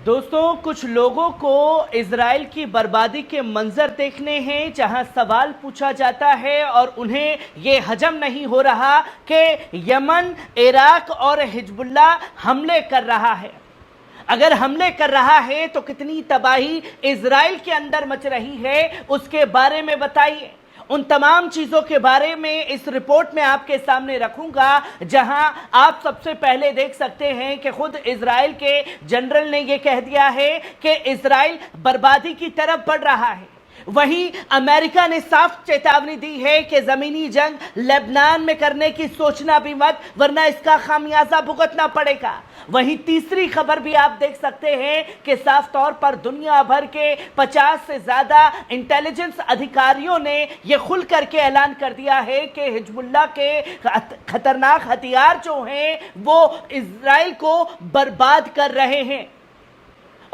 दोस्तों, कुछ लोगों को इजराइल की बर्बादी के मंजर देखने हैं जहां सवाल पूछा जाता है और उन्हें यह हजम नहीं हो रहा कि यमन, इराक और हिजबुल्लाह हमले कर रहा है। अगर हमले कर रहा है तो कितनी तबाही इजराइल के अंदर मच रही है, उसके बारे में बताइए। उन तमाम चीजों के बारे में इस रिपोर्ट में आपके सामने रखूंगा, जहां आप सबसे पहले देख सकते हैं कि खुद इजराइल के जनरल ने यह कह दिया है कि इजराइल बर्बादी की तरफ बढ़ रहा है। वहीं अमेरिका ने साफ चेतावनी दी है कि जमीनी जंग लेबनान में करने की सोचना भी मत, वरना इसका खामियाजा भुगतना पड़ेगा। वहीं तीसरी खबर भी आप देख सकते हैं कि साफ तौर पर दुनिया भर के 50 से ज्यादा इंटेलिजेंस अधिकारियों ने यह खुल करके ऐलान कर दिया है कि हिजबुल्लाह के खतरनाक हथियार जो हैं वो इजराइल को बर्बाद कर रहे हैं।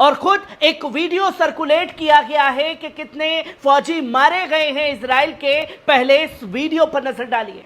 और खुद एक वीडियो सर्कुलेट किया गया है कि कितने फौजी मारे गए हैं इजराइल के। पहले इस वीडियो पर नजर डालिए।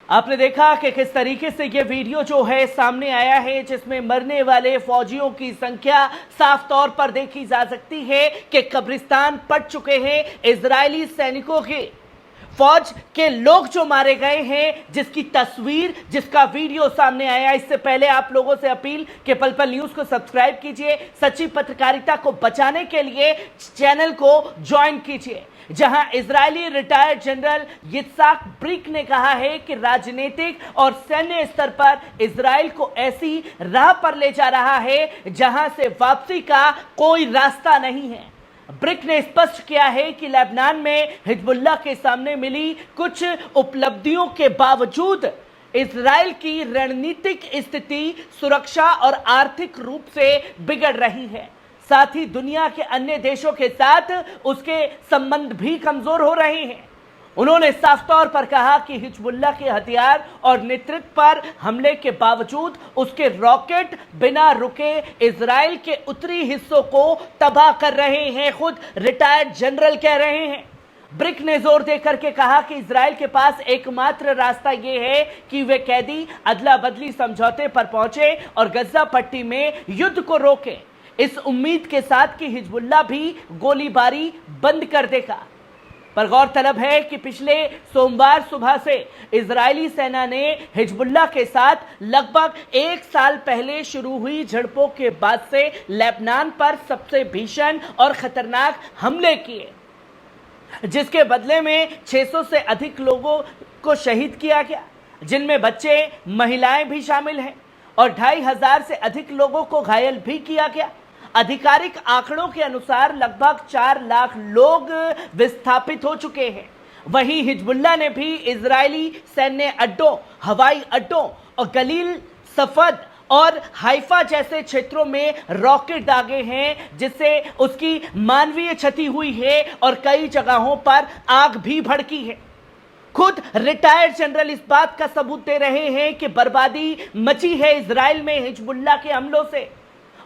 आपने देखा कि किस तरीके से यह वीडियो जो है सामने आया है, जिसमें मरने वाले फौजियों की संख्या साफ तौर पर देखी जा सकती है कि कब्रिस्तान पड़ चुके हैं इजरायली सैनिकों के। फौज के लोग जो मारे गए हैं, जिसकी तस्वीर, जिसका वीडियो सामने आया। इससे पहले आप लोगों से अपील कि पल पल न्यूज को सब्सक्राइब कीजिए, सच्ची पत्रकारिता को बचाने के लिए चैनल को ज्वाइन कीजिए। जहां इजरायली रिटायर्ड जनरल यित्साक ब्रिक ने कहा है कि राजनीतिक और सैन्य स्तर पर इजराइल को ऐसी राह पर ले जा रहा है जहां से वापसी का कोई रास्ता नहीं है। ब्रिक ने स्पष्ट किया है कि लेबनान में हिजबुल्लाह के सामने मिली कुछ उपलब्धियों के बावजूद इजराइल की रणनीतिक स्थिति सुरक्षा और आर्थिक रूप से बिगड़ रही है। साथ ही दुनिया के अन्य देशों के साथ उसके संबंध भी कमजोर हो रहे हैं। उन्होंने साफ तौर पर कहा कि हिजबुल्लाह के हथियार और नेतृत्व पर हमले के बावजूद उसके रॉकेट बिना रुके इजराइल के उत्तरी हिस्सों को तबाह कर रहे हैं, खुद रिटायर्ड जनरल कह रहे हैं। ब्रिक ने जोर देकर के कहा कि इजराइल के पास एकमात्र रास्ता यह है कि वे कैदी अदला बदली समझौते पर पहुंचे और गज्जा पट्टी में युद्ध को रोके, इस उम्मीद के साथ कि हिजबुल्लाह भी गोलीबारी बंद कर देगा। पर गौरतलब है कि पिछले सोमवार सुबह से इजरायली सेना ने हिजबुल्लाह के साथ लगभग 1 साल पहले शुरू हुई झड़पों के बाद से लेबनान पर सबसे भीषण और खतरनाक हमले किए, जिसके बदले में 600 से अधिक लोगों को शहीद किया गया, जिनमें बच्चे, महिलाएं भी शामिल हैं, और 2500 से अधिक लोगों को घायल भी किया गया। आधिकारिक आंकड़ों के अनुसार लगभग 4 लाख लोग विस्थापित हो चुके हैं। वहीं हिजबुल्लाह ने भी इजरायली सैन्य अड्डों, हवाई अड्डों और गलील, सफद और हाइफा जैसे क्षेत्रों में रॉकेट दागे हैं, जिससे उसकी मानवीय क्षति हुई है और कई जगहों पर आग भी भड़की है। खुद रिटायर्ड जनरल इस बात का सबूत दे रहे हैं कि बर्बादी मची है इजराइल में हिजबुल्लाह के हमलों से।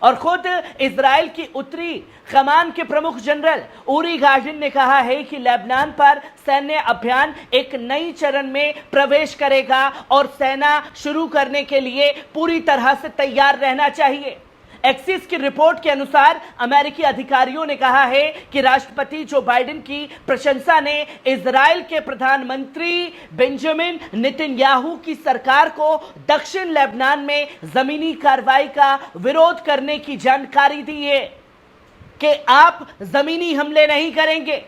और खुद इजराइल की उत्तरी कमान के प्रमुख जनरल ऊरी गाजिन ने कहा है कि लेबनान पर सैन्य अभियान एक नई चरण में प्रवेश करेगा और सेना शुरू करने के लिए पूरी तरह से तैयार रहना चाहिए। एक्सिस की रिपोर्ट के अनुसार अमेरिकी अधिकारियों ने कहा है कि राष्ट्रपति जो बाइडेन की प्रशंसा ने इजराइल के प्रधानमंत्री बेंजामिन नेतन्याहू की सरकार को दक्षिण लेबनान में जमीनी कार्रवाई का विरोध करने की जानकारी दी है कि आप जमीनी हमले नहीं करेंगे।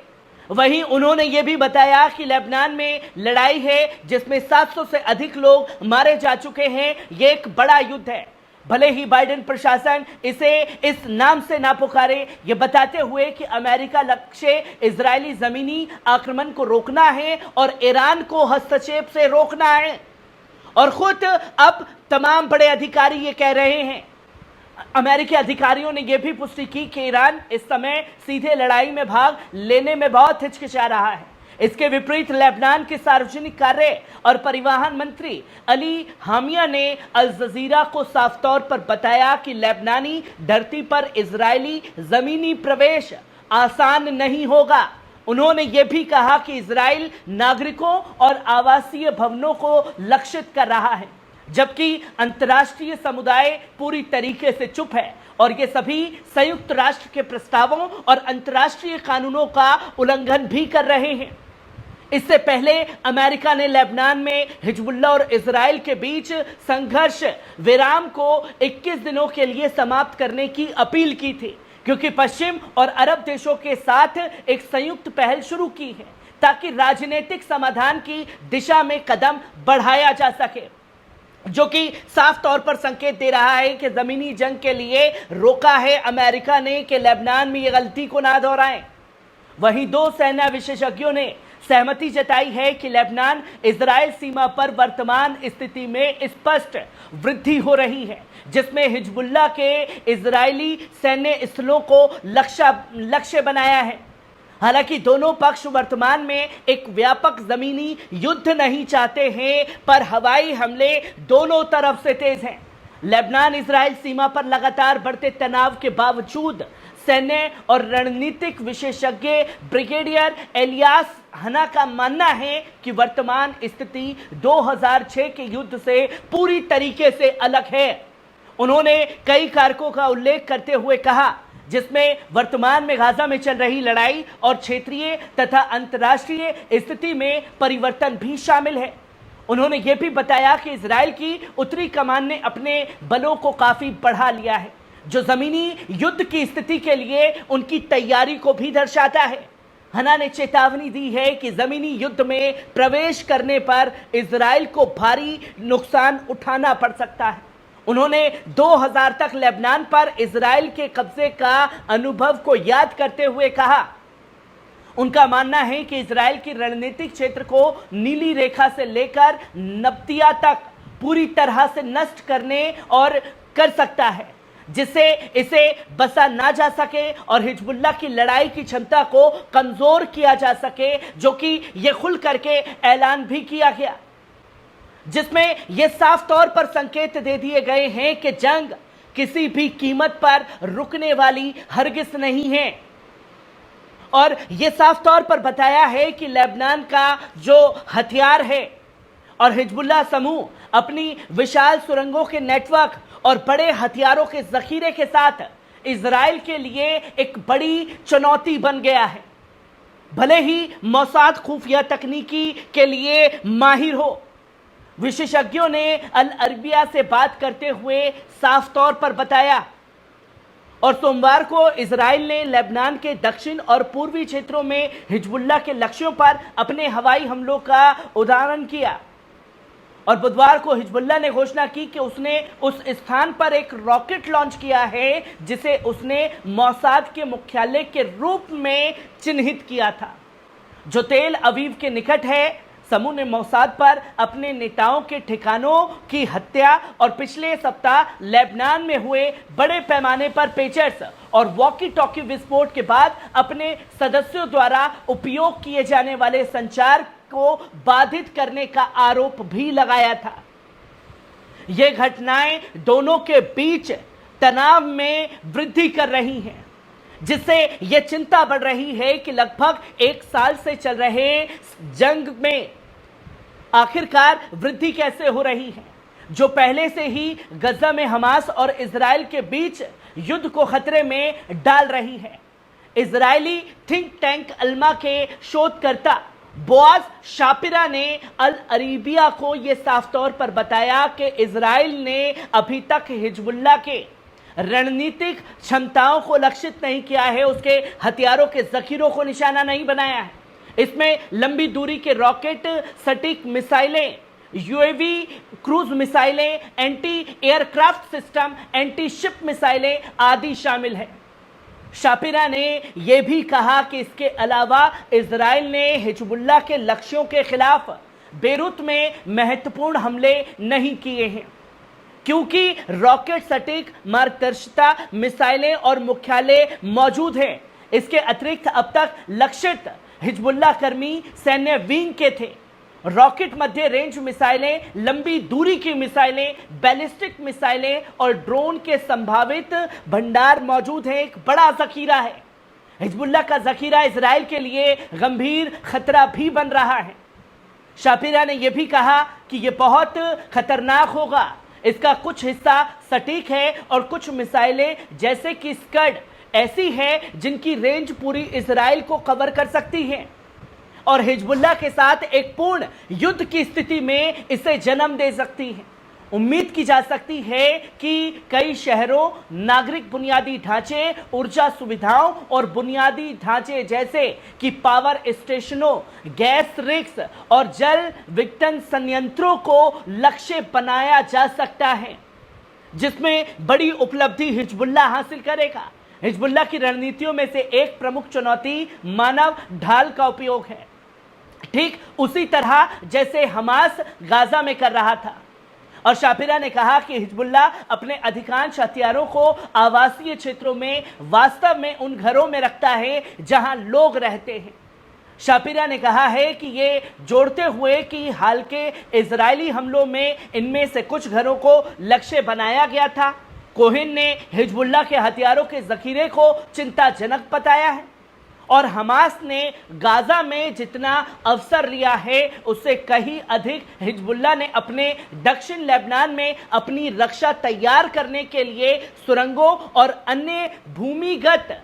वहीं उन्होंने यह भी बताया कि लेबनान में लड़ाई है जिसमें 700 से अधिक लोग मारे जा चुके हैं। यह एक बड़ा युद्ध है। भले ही बाइडेन प्रशासन इसे इस नाम से ना पुकारे, ये बताते हुए कि अमेरिका लक्ष्य इजरायली जमीनी आक्रमण को रोकना है और ईरान को हस्तक्षेप से रोकना है। और खुद अब तमाम बड़े अधिकारी ये कह रहे हैं, अमेरिकी अधिकारियों ने यह भी पुष्टि की कि ईरान इस समय सीधे लड़ाई में भाग लेने में बहुत हिचकिचा रहा है। इसके विपरीत लेबनान के सार्वजनिक कार्य और परिवहन मंत्री अली हामिया ने अल जजीरा को साफ तौर पर बताया कि लेबनानी धरती पर इजरायली जमीनी प्रवेश आसान नहीं होगा। उन्होंने यह भी कहा कि इजराइल नागरिकों और आवासीय भवनों को लक्षित कर रहा है, जबकि अंतर्राष्ट्रीय समुदाय पूरी तरीके से चुप है और ये सभी संयुक्त राष्ट्र के प्रस्तावों और अंतर्राष्ट्रीय कानूनों का उल्लंघन भी कर रहे हैं। इससे पहले अमेरिका ने लेबनान में हिजबुल्लाह और इजराइल के बीच संघर्ष विराम को 21 दिनों के लिए समाप्त करने की अपील की थी, क्योंकि पश्चिम और अरब देशों के साथ एक संयुक्त पहल शुरू की है ताकि राजनीतिक समाधान की दिशा में कदम बढ़ाया जा सके, जो कि साफ तौर पर संकेत दे रहा है कि जमीनी जंग के लिए रोका है अमेरिका ने कि लेबनान में यह गलती को ना दोहराएं। वहीं दो सेना विशेषज्ञों ने सहमति जताई है कि लेबनान इजराइल सीमा पर वर्तमान स्थिति में स्पष्ट वृद्धि हो रही है, जिसमें हिजबुल्लाह के इजरायली सैन्य स्थलों को लक्ष्य बनाया है। हालांकि दोनों पक्ष वर्तमान में एक व्यापक जमीनी युद्ध नहीं चाहते हैं, पर हवाई हमले दोनों तरफ से तेज हैं। लेबनान इजराइल सीमा पर लगातार बढ़ते तनाव के बावजूद सैन्य और रणनीतिक विशेषज्ञ ब्रिगेडियर एलियास हना का मानना है कि वर्तमान स्थिति 2006 के युद्ध से पूरी तरीके से अलग है। उन्होंने कई कारकों का उल्लेख करते हुए कहा, जिसमें वर्तमान में गाजा में चल रही लड़ाई और क्षेत्रीय तथा अंतर्राष्ट्रीय स्थिति में परिवर्तन भी शामिल है। उन्होंने यह भी बताया कि इजराइल की उत्तरी कमान ने अपने बलों को काफी बढ़ा लिया है, जो जमीनी युद्ध की स्थिति के लिए उनकी तैयारी को भी दर्शाता है। हना ने चेतावनी दी है कि जमीनी युद्ध में प्रवेश करने पर इजराइल को भारी नुकसान उठाना पड़ सकता है। उन्होंने 2000 तक लेबनान पर इजराइल के कब्जे का अनुभव को याद करते हुए कहा, उनका मानना है कि इजराइल की रणनीतिक क्षेत्र को नीली रेखा से लेकर नब्तिया तक पूरी तरह से नष्ट करने और कर सकता है, जिससे इसे बसा ना जा सके और हिजबुल्लाह की लड़ाई की क्षमता को कमजोर किया जा सके, जो कि यह खुल करके ऐलान भी किया गया, जिसमें यह साफ तौर पर संकेत दे दिए गए हैं कि जंग किसी भी कीमत पर रुकने वाली हरगिज नहीं है। और यह साफ तौर पर बताया है कि लेबनान का जो हथियार है और हिजबुल्लाह समूह अपनी विशाल सुरंगों के नेटवर्क और बड़े हथियारों के जखीरे के साथ इजराइल के लिए एक बड़ी चुनौती बन गया है। भले ही मोसाद खुफिया तकनीकी के लिए माहिर हो, विशेषज्ञों ने अल अरबिया से बात करते हुए साफ तौर पर बताया। और सोमवार को इजराइल ने लेबनान के दक्षिण और पूर्वी क्षेत्रों में हिजबुल्लाह के लक्ष्यों पर अपने हवाई हमलों का उदाहरण किया। और बुधवार को हिजबुल्लाह ने घोषणा की कि उसने उस स्थान पर एक रॉकेट लॉन्च किया है, जिसे उसने मोसाद के मुख्यालय के रूप में चिन्हित किया था, जो तेल अवीव के निकट है। समूह ने मोसाद पर अपने नेताओं के ठिकानों की हत्या और पिछले सप्ताह लेबनान में हुए बड़े पैमाने पर पेचर्स और वॉकी टॉकी विस्फोट के बाद अपने सदस्यों द्वारा उपयोग किए जाने वाले संचार को बाधित करने का आरोप भी लगाया था। ये घटनाएं दोनों के बीच तनाव में वृद्धि कर रही हैं, जिससे यह चिंता बढ़ रही है कि लगभग 1 साल से चल रहे जंग में आखिरकार वृद्धि कैसे हो रही है, जो पहले से ही गजा में हमास और इजराइल के बीच युद्ध को खतरे में डाल रही है। इजरायली थिंक टैंक अल्मा के शोधकर्ता बोआज शापिरा ने अल अरबिया को यह साफ तौर पर बताया कि इजराइल ने अभी तक हिजबुल्लाह के रणनीतिक क्षमताओं को लक्षित नहीं किया है, उसके हथियारों के जखीरों को निशाना नहीं बनाया है। इसमें लंबी दूरी के रॉकेट, सटीक मिसाइलें, यूएवी क्रूज मिसाइलें, anti aircraft system, anti ship मिसाइलें आदि शामिल हैं। शापिरा ने यह भी कहा कि इसके अलावा इजराइल ने हिजबुल्लाह के लक्ष्यों के खिलाफ बेरूत में महत्वपूर्ण हमले नहीं किए हैं, क्योंकि रॉकेट सटीक मार्गदर्शिता मिसाइलें और मुख्यालय मौजूद हैं। इसके अतिरिक्त अब तक लक्षित हिजबुल्लाह कर्मी सैन्य विंग के थे। रॉकेट मध्य रेंज मिसाइलें, लंबी दूरी की मिसाइलें, बैलिस्टिक मिसाइलें और ड्रोन के संभावित भंडार मौजूद हैं। एक बड़ा जखीरा है। हिजबुल्लाह का जखीरा इजराइल के लिए गंभीर खतरा भी बन रहा है। शापिरा ने यह भी कहा कि यह बहुत खतरनाक होगा। इसका कुछ हिस्सा सटीक है और कुछ मिसाइलें जैसे कि स्कड ऐसी है जिनकी रेंज पूरी इजराइल को कवर कर सकती है और हिजबुल्लाह के साथ एक पूर्ण युद्ध की स्थिति में इसे जन्म दे सकती है। उम्मीद की जा सकती है कि कई शहरों, नागरिक बुनियादी ढांचे, ऊर्जा सुविधाओं और बुनियादी ढांचे जैसे कि पावर स्टेशनों, गैस रिग्स और जल विघटन संयंत्रों को लक्ष्य बनाया जा सकता है, जिसमें बड़ी उपलब्धि हिजबुल्लाह हासिल करेगा। हिजबुल्लाह की रणनीतियों में से एक प्रमुख चुनौती मानव ढाल का उपयोग है, ठीक उसी तरह जैसे हमास गाजा में कर रहा था। और शापिरा ने कहा कि हिजबुल्लाह अपने अधिकांश हथियारों को आवासीय क्षेत्रों में, वास्तव में उन घरों में रखता है जहां लोग रहते हैं। शापिरा ने कहा है कि ये जोड़ते हुए कि हाल के इजरायली हमलों में इनमें से कुछ घरों को लक्ष्य बनाया गया था। कोहेन ने हिजबुल्लाह के हथियारों के जखीरे को चिंताजनक बताया है और हमास ने गाजा में जितना अवसर लिया है उससे कहीं अधिक हिजबुल्लाह ने अपने दक्षिण लेबनान में अपनी रक्षा तैयार करने के लिए सुरंगों और अन्य भूमिगत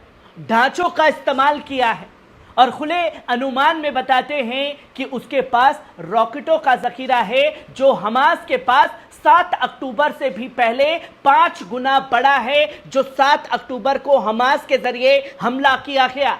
ढांचों का इस्तेमाल किया है और खुले अनुमान में बताते हैं कि उसके पास रॉकेटों का जखीरा है जो हमास के पास 7 अक्टूबर से भी पहले 5 गुना बड़ा है, जो 7 अक्टूबर को हमास के जरिए हमला किया गया,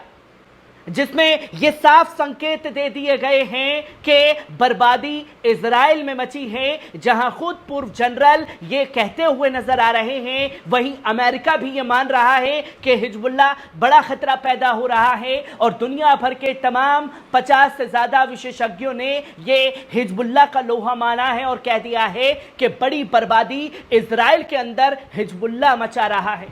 जिसमें यह साफ संकेत दे दिए गए हैं कि बर्बादी इजराइल में मची है। जहां खुद पूर्व जनरल ये कहते हुए नजर आ रहे हैं, वहीं अमेरिका भी ये मान रहा है कि हिजबुल्लाह बड़ा खतरा पैदा हो रहा है और दुनिया भर के तमाम 50 से ज्यादा विशेषज्ञों ने ये हिजबुल्लाह का लोहा माना है और कह दिया है कि बड़ी बर्बादी इजराइल के अंदर हिजबुल्लाह मचा रहा है।